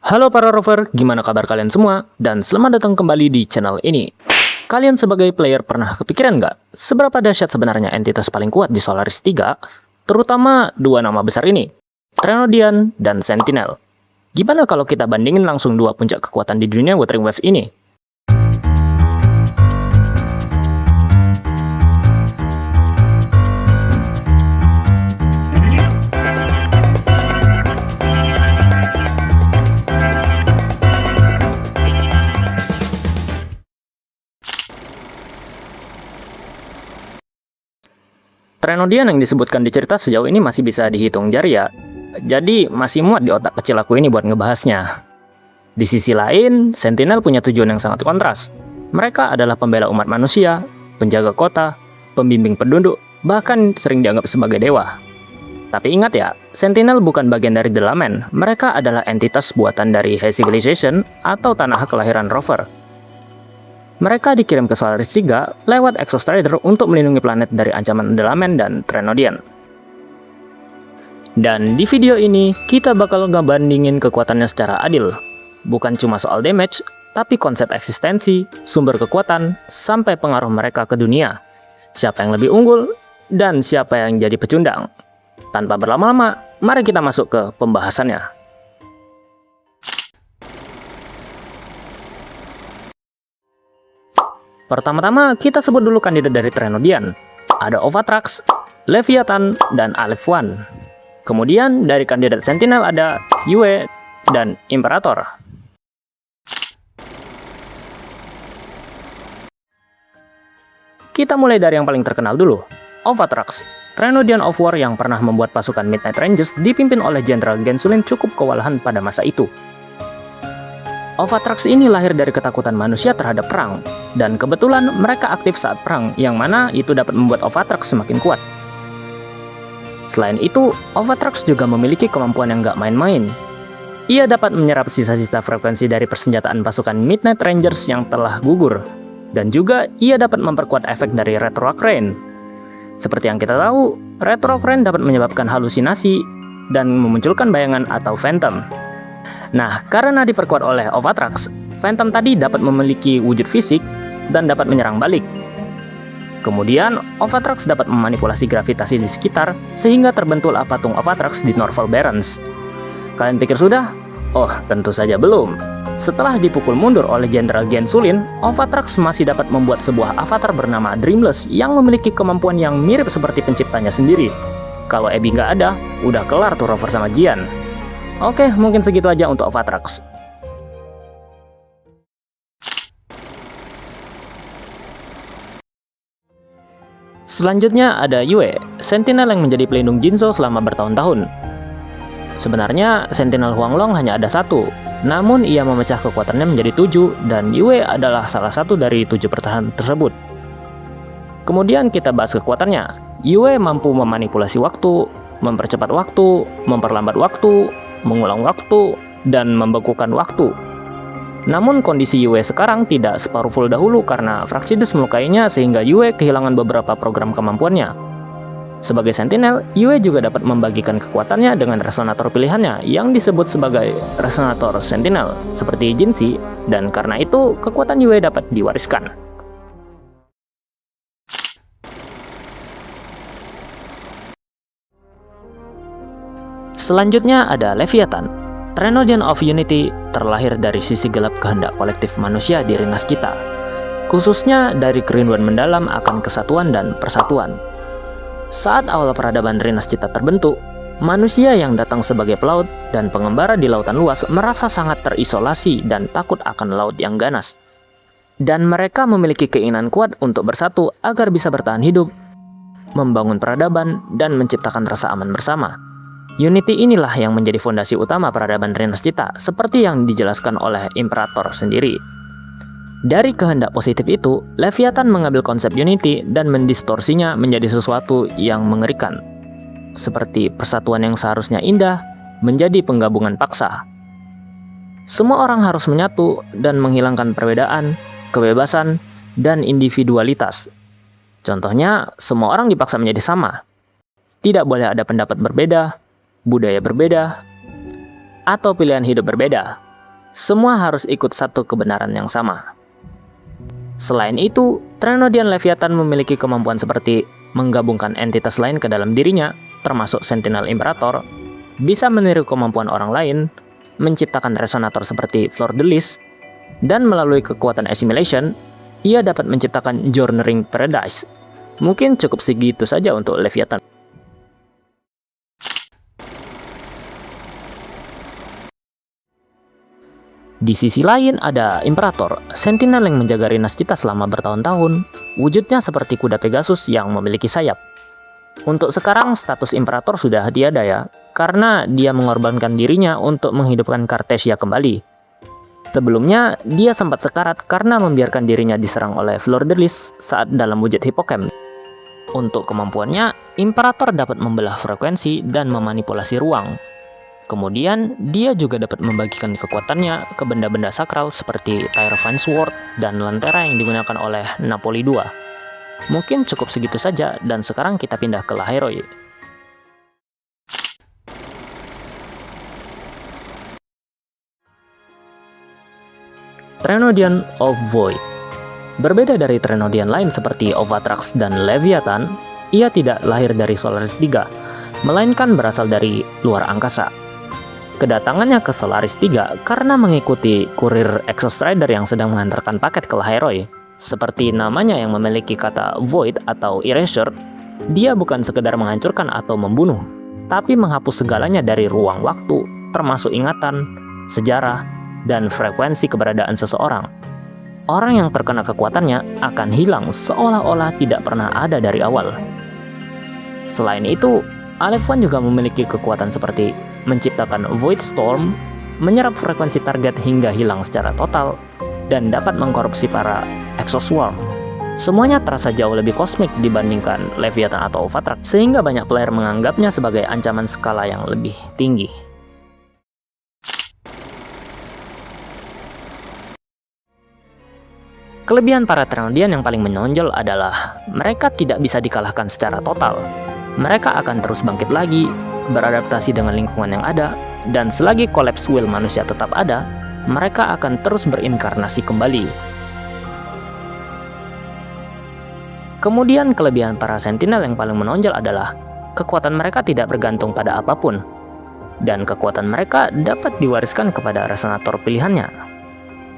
Halo para rover, gimana kabar kalian semua? Dan selamat datang kembali di channel ini. Kalian sebagai player pernah kepikiran nggak seberapa dahsyat sebenarnya entitas paling kuat di Solaris 3? Terutama dua nama besar ini, Trenodian dan Sentinel. Gimana kalau kita bandingin langsung dua puncak kekuatan di dunia Wuthering Waves ini? Trenodian yang disebutkan di cerita sejauh ini masih bisa dihitung jari ya. Jadi masih muat di otak kecil aku ini buat ngebahasnya. Di sisi lain, Sentinel punya tujuan yang sangat kontras. Mereka adalah pembela umat manusia, penjaga kota, pembimbing penduduk, bahkan sering dianggap sebagai dewa. Tapi ingat ya, Sentinel bukan bagian dari The Lament. Mereka adalah entitas buatan dari High Civilization atau tanah kelahiran rover. Mereka dikirim ke Solaris 3 lewat Exostrider untuk melindungi planet dari ancaman The Lament dan Trenodian. Dan di video ini, kita bakal ngebandingin kekuatannya secara adil. Bukan cuma soal damage, tapi konsep eksistensi, sumber kekuatan, sampai pengaruh mereka ke dunia. Siapa yang lebih unggul, dan siapa yang jadi pecundang. Tanpa berlama-lama, mari kita masuk ke pembahasannya. Pertama-tama, kita sebut dulu kandidat dari Trenodian. Ada Ovatrax, Leviathan, dan Aleph One. Kemudian dari kandidat Sentinel ada Yue dan Imperator. Kita mulai dari yang paling terkenal dulu, Ovatrax, Trenodian of War yang pernah membuat pasukan Midnight Rangers dipimpin oleh Jenderal Gensulin cukup kewalahan pada masa itu. Ovatrax ini lahir dari ketakutan manusia terhadap perang, dan kebetulan mereka aktif saat perang, yang mana itu dapat membuat Ovatrax semakin kuat. Selain itu, Ovatrax juga memiliki kemampuan yang gak main-main. Ia dapat menyerap sisa-sisa frekuensi dari persenjataan pasukan Midnight Rangers yang telah gugur, dan juga ia dapat memperkuat efek dari Retroarch Rain. Seperti yang kita tahu, Retroarch Rain dapat menyebabkan halusinasi dan memunculkan bayangan atau phantom. Nah, karena diperkuat oleh Ovatrax, Phantom tadi dapat memiliki wujud fisik dan dapat menyerang balik. Kemudian, Ovatrax dapat memanipulasi gravitasi di sekitar sehingga terbentuklah patung Ovatrax di Norval Barrens. Kalian pikir sudah? Oh, tentu saja belum. Setelah dipukul mundur oleh Jenderal Gensulin, Ovatrax masih dapat membuat sebuah avatar bernama Dreamless yang memiliki kemampuan yang mirip seperti penciptanya sendiri. Kalau Abby nggak ada, udah kelar tuh rover sama Jian. Oke, mungkin segitu aja untuk Ovatrax. Selanjutnya ada Yue, Sentinel yang menjadi pelindung Jinzhou selama bertahun-tahun. Sebenarnya Sentinel Huanglong hanya ada satu, namun ia memecah kekuatannya menjadi 7 dan Yue adalah salah satu dari 7 pertahanan tersebut. Kemudian kita bahas kekuatannya. Yue mampu memanipulasi waktu, mempercepat waktu, memperlambat waktu, mengulang waktu, dan membekukan waktu. Namun kondisi Yue sekarang tidak sepowerful dahulu karena Fraxidus melukainya sehingga Yue kehilangan beberapa program kemampuannya. Sebagai Sentinel, Yue juga dapat membagikan kekuatannya dengan resonator pilihannya yang disebut sebagai resonator Sentinel, seperti Jinxi, dan karena itu kekuatan Yue dapat diwariskan. Selanjutnya ada Leviathan. Trenodian of Unity terlahir dari sisi gelap kehendak kolektif manusia di Ringas kita, khususnya dari kerinduan mendalam akan kesatuan dan persatuan. Saat awal peradaban Ringas Cita terbentuk, manusia yang datang sebagai pelaut dan pengembara di lautan luas merasa sangat terisolasi dan takut akan laut yang ganas. Dan mereka memiliki keinginan kuat untuk bersatu agar bisa bertahan hidup, membangun peradaban, dan menciptakan rasa aman bersama. Unity inilah yang menjadi fondasi utama peradaban Ringas Cita, seperti yang dijelaskan oleh Imperator sendiri. Dari kehendak positif itu, Leviathan mengambil konsep Unity dan mendistorsinya menjadi sesuatu yang mengerikan. Seperti persatuan yang seharusnya indah, menjadi penggabungan paksa. Semua orang harus menyatu dan menghilangkan perbedaan, kebebasan, dan individualitas. Contohnya, semua orang dipaksa menjadi sama. Tidak boleh ada pendapat berbeda, budaya berbeda, atau pilihan hidup berbeda. Semua harus ikut satu kebenaran yang sama. Selain itu, Trenodian Leviathan memiliki kemampuan seperti menggabungkan entitas lain ke dalam dirinya, termasuk Sentinel Imperator, bisa meniru kemampuan orang lain, menciptakan resonator seperti Fleur-de-Lis, dan melalui kekuatan assimilation, ia dapat menciptakan Journeying Paradise. Mungkin cukup segitu saja untuk Leviathan. Di sisi lain ada Imperator, Sentinel yang menjaga Rinas Cita selama bertahun-tahun. Wujudnya seperti kuda Pegasus yang memiliki sayap. Untuk sekarang status Imperator sudah tiada ya, karena dia mengorbankan dirinya untuk menghidupkan Cartesia kembali. Sebelumnya, dia sempat sekarat karena membiarkan dirinya diserang oleh Fleur-de-Lis saat dalam wujud Hippocamp. Untuk kemampuannya, Imperator dapat membelah frekuensi dan memanipulasi ruang. Kemudian, dia juga dapat membagikan kekuatannya ke benda-benda sakral seperti Tyrophane Sword dan lentera yang digunakan oleh Napoli II. Mungkin cukup segitu saja, dan sekarang kita pindah ke Lahairoi. Trenodian of Void. Berbeda dari Trenodian lain seperti Ovatrax dan Leviathan, ia tidak lahir dari Solaris 3, melainkan berasal dari luar angkasa. Kedatangannya ke Solaris 3 karena mengikuti kurir Exostrider yang sedang mengantarkan paket ke Lahairoi. Seperti namanya yang memiliki kata Void atau Erasure, dia bukan sekedar menghancurkan atau membunuh, tapi menghapus segalanya dari ruang waktu, termasuk ingatan, sejarah, dan frekuensi keberadaan seseorang. Orang yang terkena kekuatannya akan hilang seolah-olah tidak pernah ada dari awal. Selain itu, Alephon juga memiliki kekuatan seperti menciptakan Void Storm, menyerap frekuensi target hingga hilang secara total, dan dapat mengkorupsi para Exoswarm. Semuanya terasa jauh lebih kosmik dibandingkan Leviathan atau Ovatrax, sehingga banyak player menganggapnya sebagai ancaman skala yang lebih tinggi. Kelebihan para Trenodian yang paling menonjol adalah mereka tidak bisa dikalahkan secara total. Mereka akan terus bangkit lagi, beradaptasi dengan lingkungan yang ada, dan selagi collapse will manusia tetap ada, mereka akan terus berinkarnasi kembali. Kemudian kelebihan para Sentinel yang paling menonjol adalah kekuatan mereka tidak bergantung pada apapun, dan kekuatan mereka dapat diwariskan kepada resonator pilihannya.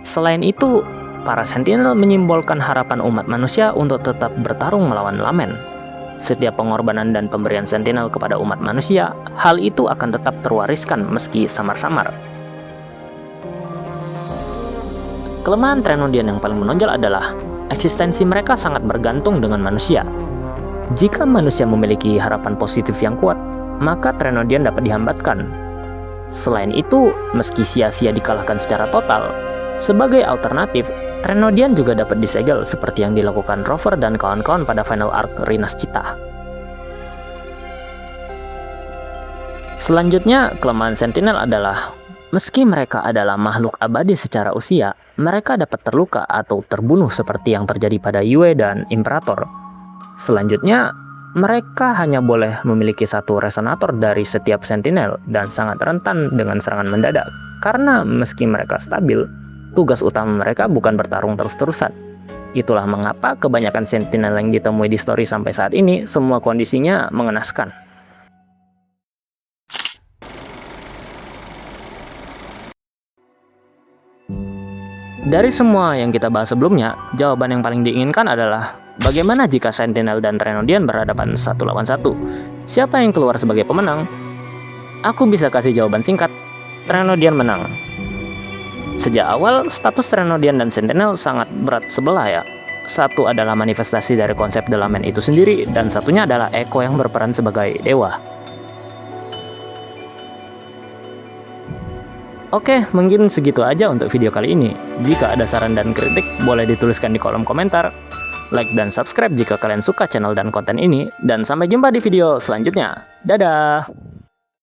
Selain itu, para Sentinel menyimbolkan harapan umat manusia untuk tetap bertarung melawan Lamen. Setiap pengorbanan dan pemberian Sentinel kepada umat manusia, hal itu akan tetap terwariskan meski samar-samar. Kelemahan Trenodian yang paling menonjol adalah eksistensi mereka sangat bergantung dengan manusia. Jika manusia memiliki harapan positif yang kuat, maka Trenodian dapat dihambatkan. Selain itu, meski sia-sia dikalahkan secara total, sebagai alternatif, Trenodian juga dapat disegel seperti yang dilakukan Rover dan kawan-kawan pada final arc Rinas Cita. Selanjutnya, kelemahan Sentinel adalah meski mereka adalah makhluk abadi secara usia, mereka dapat terluka atau terbunuh seperti yang terjadi pada Yue dan Imperator. Selanjutnya, mereka hanya boleh memiliki satu resonator dari setiap Sentinel dan sangat rentan dengan serangan mendadak. Karena meski mereka stabil, tugas utama mereka bukan bertarung terus-terusan. Itulah mengapa kebanyakan Sentinel yang ditemui di story sampai saat ini semua kondisinya mengenaskan. Dari semua yang kita bahas sebelumnya, jawaban yang paling diinginkan adalah bagaimana jika Sentinel dan Trenodian berhadapan satu lawan satu? Siapa yang keluar sebagai pemenang? Aku bisa kasih jawaban singkat, Trenodian menang. Sejak awal, status Trenodian dan Sentinel sangat berat sebelah ya. Satu adalah manifestasi dari konsep The Lamen itu sendiri, dan satunya adalah Echo yang berperan sebagai dewa. Oke, mungkin segitu aja untuk video kali ini. Jika ada saran dan kritik, boleh dituliskan di kolom komentar. Like dan subscribe jika kalian suka channel dan konten ini, dan sampai jumpa di video selanjutnya. Dadah!